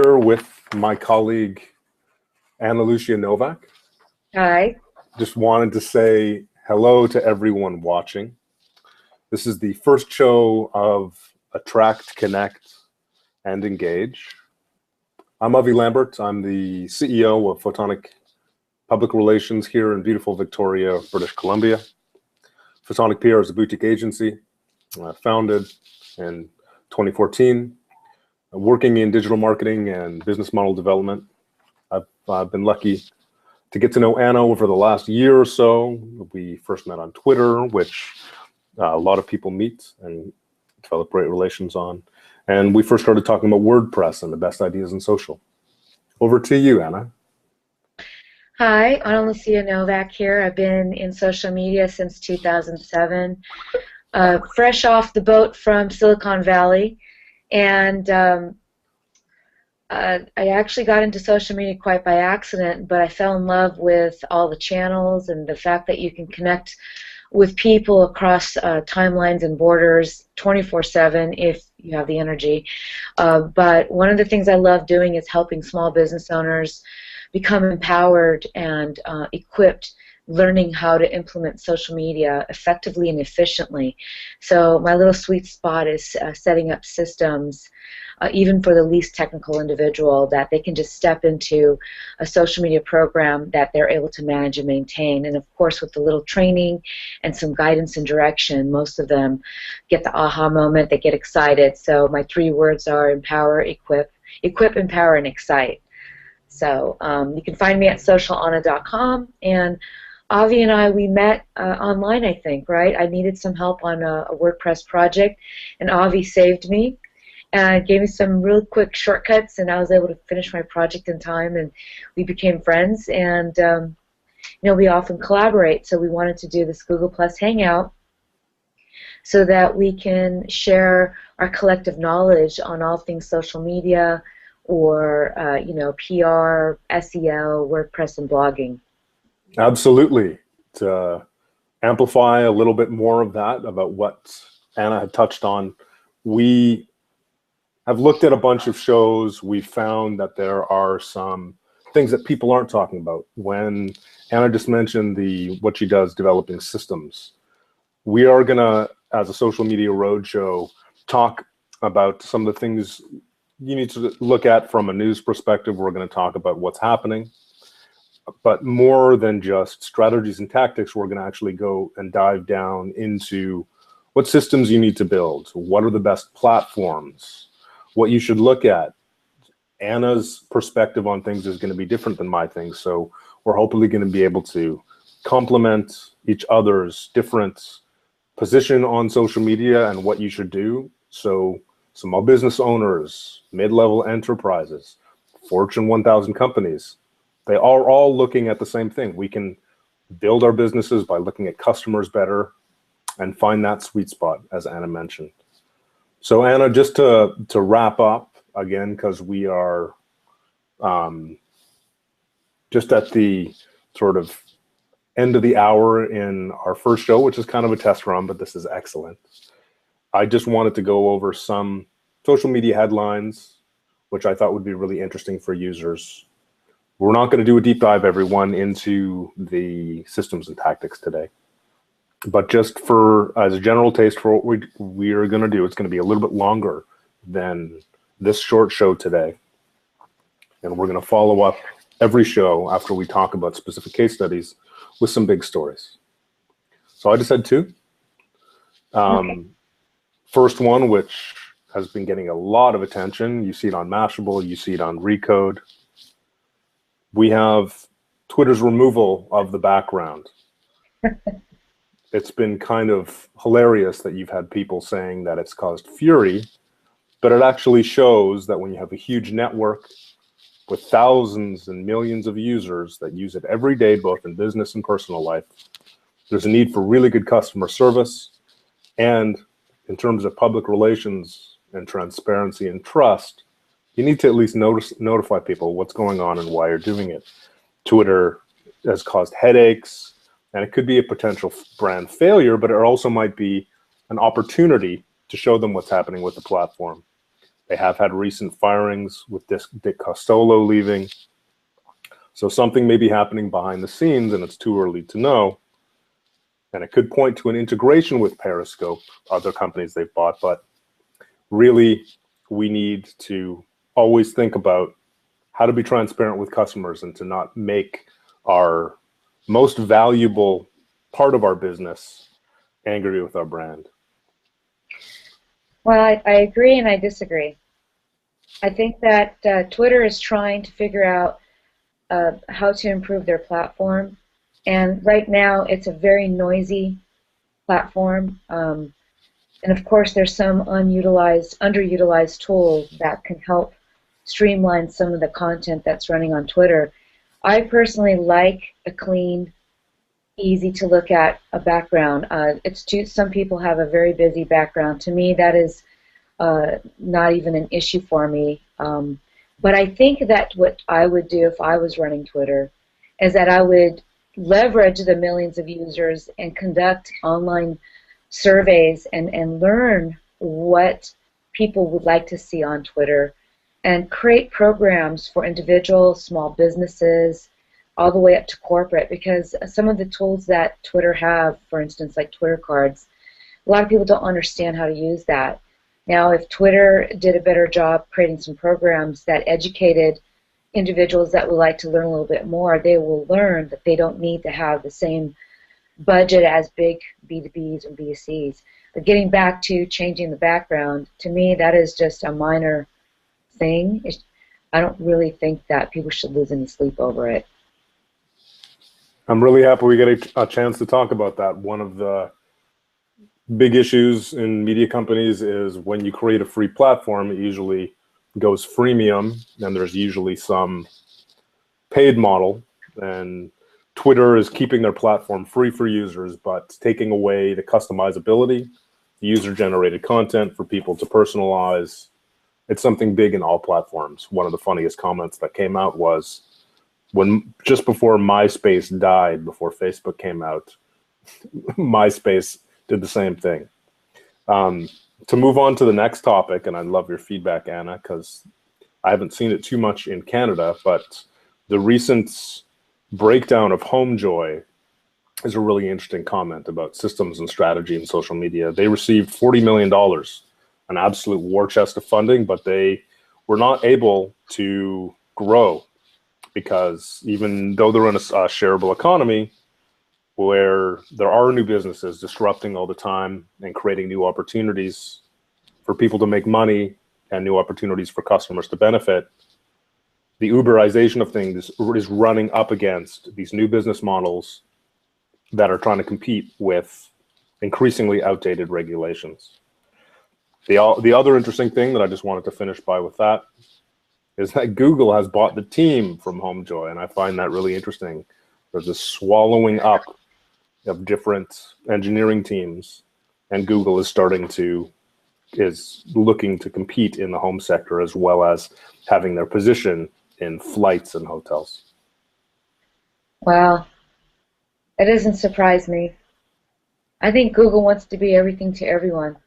here with my colleague, Anna Lucia Novak. Hi. Just wanted to say hello to everyone watching. This is the first show of Attract, Connect, and Engage. I'm Avi Lambert. I'm the CEO of Photonic Public Relations here in beautiful Victoria, British Columbia. Photonic PR is a boutique agency founded in 2014, working in digital marketing and business model development. I've been lucky to get to know Anna over the last year or so. We first met on Twitter, which a lot of people meet and develop great relations on. And we first started talking about WordPress and the best ideas in social. Over to you, Anna. Hi, Anna Lucia Novak here. I've been in social media since 2007, fresh off the boat from Silicon Valley. And I actually got into social media quite by accident, but I fell in love with all the channels and the fact that you can connect with people across timelines and borders 24/7 if you have the energy. But one of the things I love doing is helping small business owners become empowered and equipped, learning how to implement social media effectively and efficiently. So my little sweet spot is setting up systems, even for the least technical individual, that they can just step into a social media program that they're able to manage and maintain. And of course, with a little training and some guidance and direction, most of them get the aha moment, they get excited. So my 3 words are empower, equip, empower, and excite. So you can find me at socialanna.com, and Avi and we met online, I think, right? I needed some help on a WordPress project, and Avi saved me and gave me some real quick shortcuts, and I was able to finish my project in time, and we became friends, and we often collaborate, so we wanted to do this Google Plus Hangout so that we can share our collective knowledge on all things social media or PR, SEO, WordPress, and blogging. Absolutely. To amplify a little bit more of that, about what Anna had touched on, we have looked at a bunch of shows. We found that there are some things that people aren't talking about. When Anna just mentioned what she does developing systems, we are gonna, as a social media roadshow, talk about some of the things you need to look at from a news perspective. We're going to talk about what's happening, but more than just strategies and tactics, we're going to actually go and dive down into what systems you need to build, what are the best platforms, what you should look at. Anna's perspective on things is going to be different than my things, so we're hopefully going to be able to complement each other's different position on social media and what you should do. So small business owners, mid-level enterprises, Fortune 1000 companies, they are all looking at the same thing. We can build our businesses by looking at customers better and find that sweet spot, as Anna mentioned. So Anna, just to wrap up again, because we are just at the sort of end of the hour in our first show, which is kind of a test run, but this is excellent. I just wanted to go over some social media headlines, which I thought would be really interesting for users. We're not going to do a deep dive, everyone, into the systems and tactics today. But just as a general taste for what we are going to do, it's going to be a little bit longer than this short show today. And we're going to follow up every show after we talk about specific case studies with some big stories. So I just had 2. Okay. First one, which has been getting a lot of attention. You see it on Mashable, you see it on Recode. We have Twitter's removal of the background. It's been kind of hilarious that you've had people saying that it's caused fury, but it actually shows that when you have a huge network with thousands and millions of users that use it every day, both in business and personal life, there's a need for really good customer service. And in terms of public relations and transparency and trust, you need to at least notify people what's going on and why you're doing it. Twitter has caused headaches, and it could be a potential brand failure, but it also might be an opportunity to show them what's happening with the platform. They have had recent firings with Dick Costolo leaving. So something may be happening behind the scenes, and it's too early to know. And it could point to an integration with Periscope, other companies they've bought. But really, we need to always think about how to be transparent with customers and to not make our most valuable part of our business angry with our brand. Well, I agree and I disagree. I think that Twitter is trying to figure out how to improve their platform. And right now, it's a very noisy platform. And of course, there's some underutilized tools that can help streamline some of the content that's running on Twitter. I personally like a clean, easy to look at a background. Some people have a very busy background. To me, that is not even an issue for me. But I think that what I would do if I was running Twitter is that I would leverage the millions of users and conduct online surveys and learn what people would like to see on Twitter and create programs for individuals, small businesses, all the way up to corporate, because some of the tools that Twitter have, for instance, like Twitter cards, a lot of people don't understand how to use that. Now, if Twitter did a better job creating some programs that educated individuals that would like to learn a little bit more, they will learn that they don't need to have the same budget as big B2Bs and B2Cs. But getting back to changing the background, to me, that is just a minor thing. I don't really think that people should lose any sleep over it. I'm really happy we get a chance to talk about that. One of the big issues in media companies is when you create a free platform, it usually goes freemium, and there's usually some paid model. And Twitter is keeping their platform free for users, but taking away the customizability, the user-generated content for people to personalize. It's something big in all platforms. One of the funniest comments that came out was when just before MySpace died, before Facebook came out, MySpace did the same thing. To move on to the next topic, and I'd love your feedback, Anna, because I haven't seen it too much in Canada, but the recent breakdown of HomeJoy is a really interesting comment about systems and strategy in social media. They received $40 million, an absolute war chest of funding, but they were not able to grow because even though they're in a shareable economy, where there are new businesses disrupting all the time and creating new opportunities for people to make money and new opportunities for customers to benefit, the Uberization of things is running up against these new business models that are trying to compete with increasingly outdated regulations. The other interesting thing that I just wanted to finish by with that is that Google has bought the team from HomeJoy, and I find that really interesting. There's a swallowing up of different engineering teams, and Google is looking to compete in the home sector as well as having their position in flights and hotels. Wow, that doesn't surprise me. I think Google wants to be everything to everyone.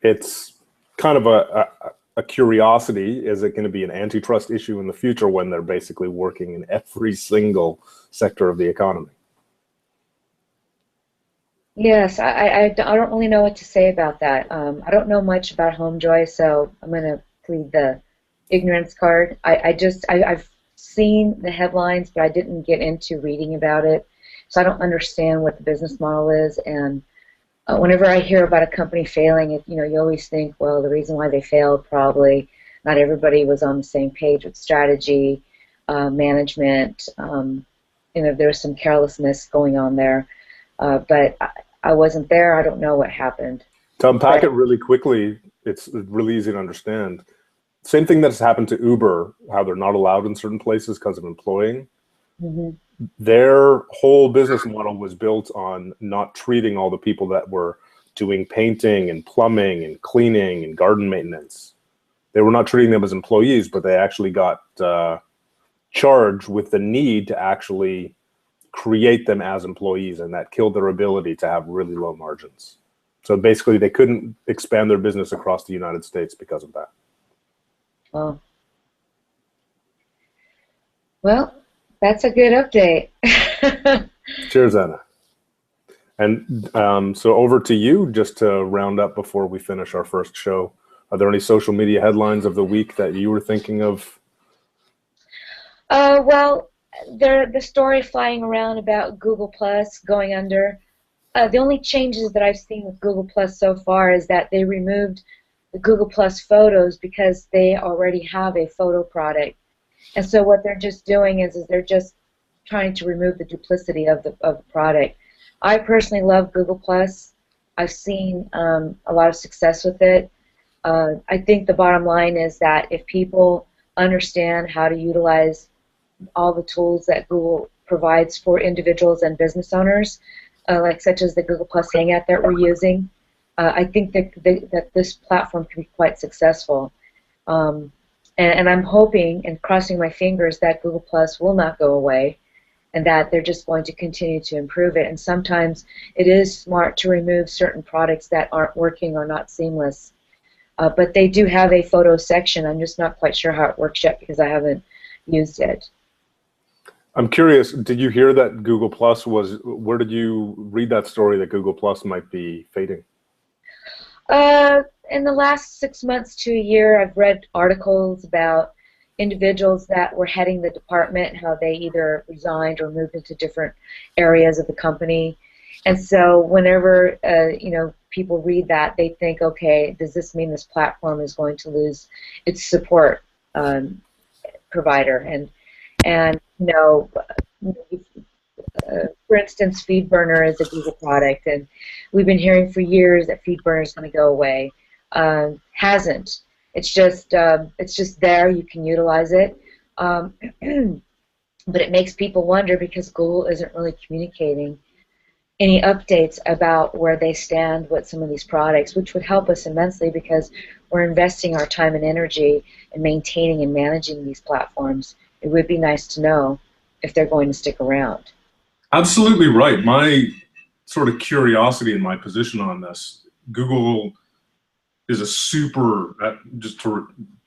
It's kind of a curiosity. Is it going to be an antitrust issue in the future when they're basically working in every single sector of the economy? Yes, I don't really know what to say about that. I don't know much about HomeJoy, so I'm going to plead the ignorance card. I've seen the headlines, but I didn't get into reading about it, so I don't understand what the business model is. And whenever I hear about a company failing, you always think, well, the reason why they failed, probably not everybody was on the same page with strategy, management. There was some carelessness going on there. But I wasn't there. I don't know what happened. To unpack it really quickly, it's really easy to understand. Same thing that's happened to Uber, how they're not allowed in certain places because of employing. Mm-hmm. Their whole business model was built on not treating all the people that were doing painting and plumbing and cleaning and garden maintenance. They were not treating them as employees, but they actually got charged with the need to actually create them as employees, and that killed their ability to have really low margins. So basically, they couldn't expand their business across the United States because of that. Oh. Well, that's a good update. Cheers, Anna. And so over to you, just to round up before we finish our first show. Are there any social media headlines of the week that you were thinking of? Well, the story flying around about Google Plus going under. The only changes that I've seen with Google Plus so far is that they removed the Google Plus photos because they already have a photo product. And so what they're just doing is they're just trying to remove the duplicity of the product. I personally love Google Plus. I've seen a lot of success with it. I think the bottom line is that if people understand how to utilize all the tools that Google provides for individuals and business owners, like such as the Google Plus Hangout that we're using, I think that this platform can be quite successful. And I'm hoping and crossing my fingers that Google Plus will not go away and that they're just going to continue to improve it. And sometimes it is smart to remove certain products that aren't working or not seamless. But they do have a photo section. I'm just not quite sure how it works yet because I haven't used it. I'm curious, did you hear that Google Plus was, where did you read that story that Google Plus might be fading? In the last 6 months to a year, I've read articles about individuals that were heading the department, how they either resigned or moved into different areas of the company. And so whenever people read that, they think, okay, does this mean this platform is going to lose its support provider? And for instance, FeedBurner is a Google product, and we've been hearing for years that FeedBurner is going to go away. Hasn't. It's just there. You can utilize it, but it makes people wonder because Google isn't really communicating any updates about where they stand with some of these products, which would help us immensely because we're investing our time and energy in maintaining and managing these platforms. It would be nice to know if they're going to stick around. Absolutely right. My sort of curiosity and my position on this, Google is a super,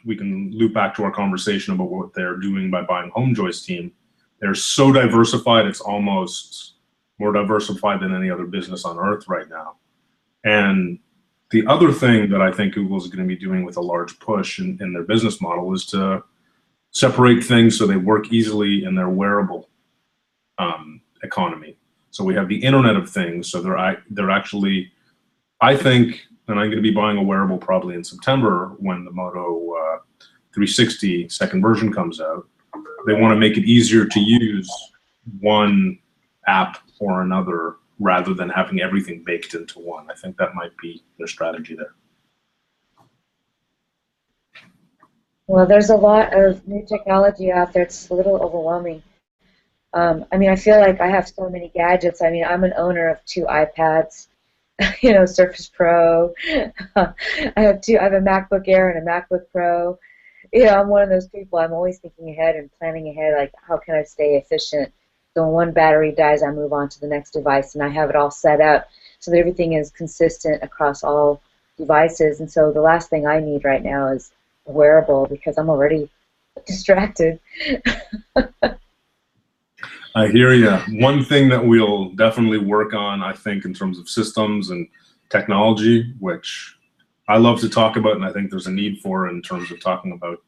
we can loop back to our conversation about what they're doing by buying HomeJoy's team. They're so diversified, it's almost more diversified than any other business on earth right now. And the other thing that I think Google is going to be doing with a large push in their business model is to separate things so they work easily in their wearable economy. So we have the Internet of Things. So they're actually, I think, and I'm going to be buying a wearable probably in September when the Moto 360 second version comes out. They want to make it easier to use one app or another rather than having everything baked into one. I think that might be their strategy there. Well, there's a lot of new technology out there. It's a little overwhelming. I mean, I feel like I have so many gadgets. I mean, I'm an owner of 2 iPads, Surface Pro. I have a MacBook Air and a MacBook Pro. I'm one of those people. I'm always thinking ahead and planning ahead, like how can I stay efficient? So when one battery dies, I move on to the next device, and I have it all set up so that everything is consistent across all devices. And so the last thing I need right now is a wearable because I'm already distracted. I hear you. One thing that we'll definitely work on, I think, in terms of systems and technology, which I love to talk about, and I think there's a need for in terms of talking about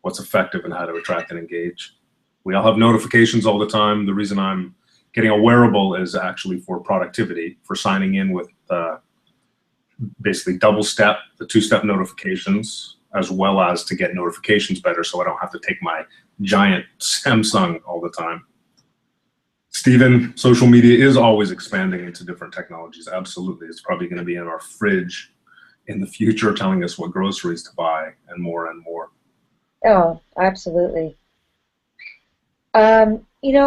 what's effective and how to attract and engage. We all have notifications all the time. The reason I'm getting a wearable is actually for productivity, for signing in with basically double-step, the 2-step notifications, as well as to get notifications better so I don't have to take my giant Samsung all the time. Stephen, social media is always expanding into different technologies. Absolutely. It's probably going to be in our fridge in the future telling us what groceries to buy and more and more. Oh, absolutely.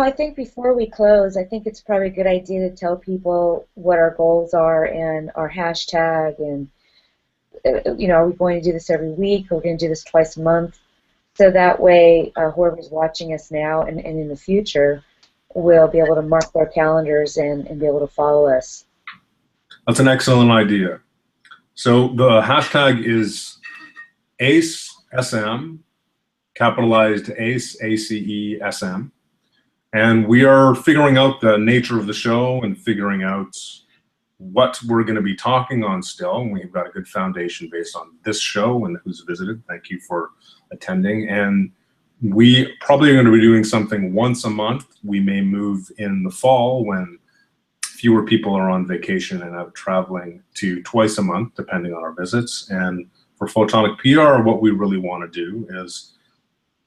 I think before we close, I think it's probably a good idea to tell people what our goals are and our hashtag and, are we going to do this every week? Or are we going to do this twice a month? So that way, whoever's watching us now and in the future will be able to mark their calendars and be able to follow us. That's an excellent idea. So the hashtag is ACE-SM, capitalized ACE, ACE-SM. And we are figuring out the nature of the show and figuring out what we're going to be talking on still. And we've got a good foundation based on this show and who's visited. Thank you for attending. And we probably are going to be doing something once a month. We may move in the fall when fewer people are on vacation and out traveling to twice a month, depending on our visits. And for Photonic PR, what we really want to do is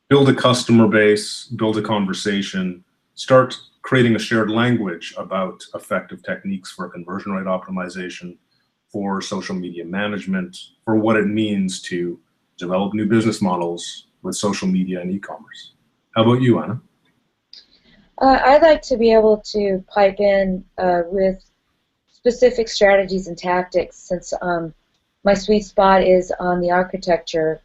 build a customer base, build a conversation, start creating a shared language about effective techniques for conversion rate optimization, for social media management, for what it means to develop new business models with social media and e-commerce. How about you, Anna? I'd like to be able to pipe in with specific strategies and tactics, since my sweet spot is on the architecture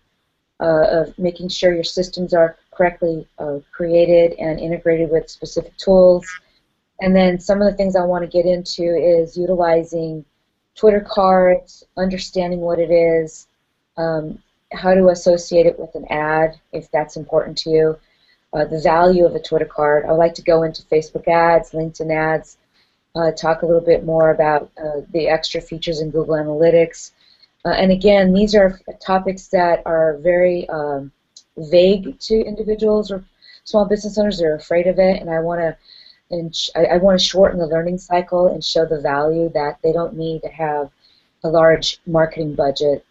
of making sure your systems are correctly created and integrated with specific tools. And then some of the things I want to get into is utilizing Twitter cards, understanding what it is, how to associate it with an ad if that's important to you, the value of a Twitter card. I would like to go into Facebook ads, LinkedIn ads, talk a little bit more about the extra features in Google Analytics. And again, these are topics that are very vague to individuals or small business owners. They're afraid of it, and I want to shorten the learning cycle and show the value that they don't need to have a large marketing budget.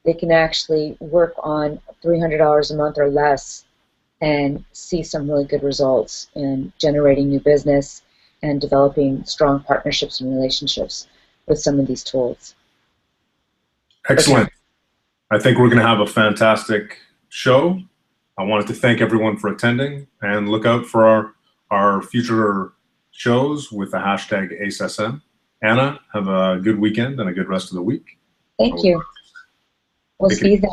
They can actually work on $300 a month or less and see some really good results in generating new business and developing strong partnerships and relationships with some of these tools. Excellent. I think we're going to have a fantastic show. I wanted to thank everyone for attending, and look out for our future shows with the hashtag ACESM. Anna, have a good weekend and a good rest of the week. Thank you. We'll see you then.